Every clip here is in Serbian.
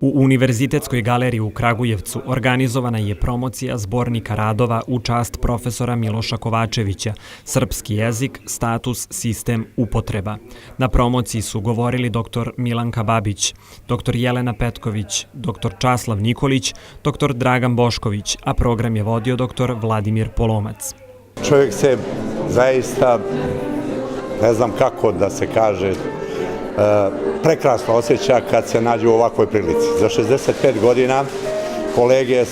U Univerzitetskoj galeriji u Kragujevcu organizovana je promocija zbornika radova u čast profesora Miloša Kovačevića, Srpski jezik, status, sistem, upotreba. Na promociji su govorili dr. Milanka Babić, dr. Jelena Petković, dr. Časlav Nikolić, dr. Dragan Bošković, a program je vodio dr. Vladimir Polomac. Čovjek se zaista, ne znam kako da se kaže, prekrasno osjeća kad se nađe u ovakvoj prilici. Za 65 godina kolege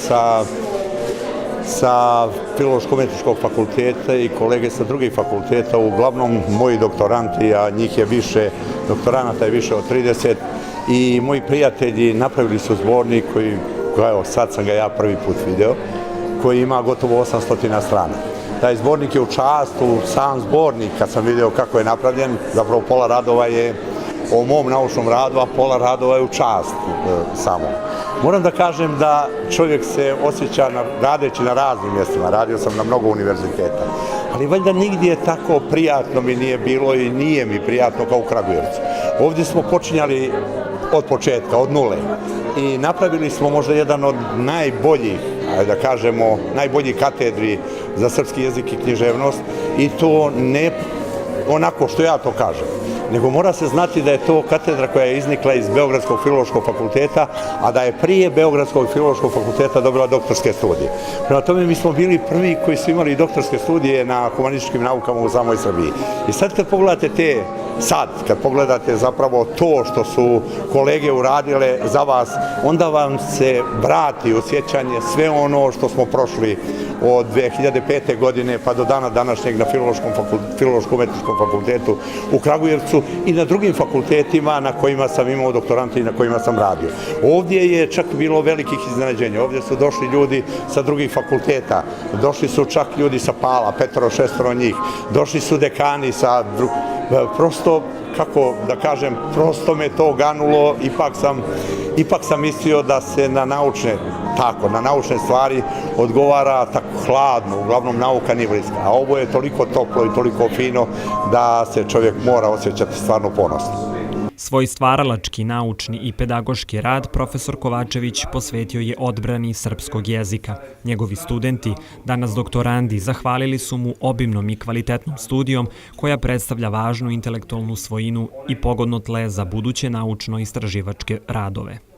sa Filološko-umetničkog fakulteta i kolege sa drugih fakulteta, uglavnom moji doktoranti, a njih je više, doktoranata je više od 30, i moji prijatelji napravili su zbornik koji, evo sad sam ga ja prvi put video, koji ima gotovo 800 strana. Taj zbornik je u čast, u sam zbornik, kad sam video kako je napravljen, zapravo pola radova je o mom naučnom radu, a pola radova je u čast samo. Moram da kažem da čovjek se osjeća radeći na raznim mjestima, radio sam na mnogo univerziteta, ali valjda nigdje tako prijatno mi nije bilo i nije mi prijatno kao u Kragujevcu. Ovdje smo počinjali od početka, od nule, i napravili smo možda jedan od najboljih, da kažemo, najboljih katedri za srpski jezik i književnost, i to ne onako što ja to kažem, nego mora se znati da je to katedra koja je iznikla iz Beogradskog filološkog fakulteta, a da je prije Beogradskog filološkog fakulteta dobila doktorske studije. Prema tome mi smo bili prvi koji su imali doktorske studije na humanističkim naukama u samoj Srbiji. I sad kad pogledate zapravo to što su kolege uradile za vas, onda vam se vrati u sjećanje sve ono što smo prošli od 2005. godine pa do dana današnjeg na Filološko-umetničkom fakultetu u Kragujevcu i na drugim fakultetima na kojima sam imao doktorante i na kojima sam radio. Ovdje je čak bilo velikih iznenađenja. Ovdje su došli ljudi sa drugih fakulteta, došli su čak ljudi sa Pala, 5-6 njih, došli su dekani sa prosto, kako da kažem, prosto me to ganulo, ipak sam mislio da se na naučne stvari odgovara tako hladno, uglavnom nauka nije bliska, a ovo je toliko toplo i toliko fino da se čovjek mora osjećati stvarno ponosno. Svoj stvaralački, naučni i pedagoški rad profesor Kovačević posvetio je odbrani srpskog jezika. Njegovi studenti, danas doktorandi, zahvalili su mu obimnom i kvalitetnom studijom koja predstavlja važnu intelektualnu svojinu i pogodno tle za buduće naučno-istraživačke radove.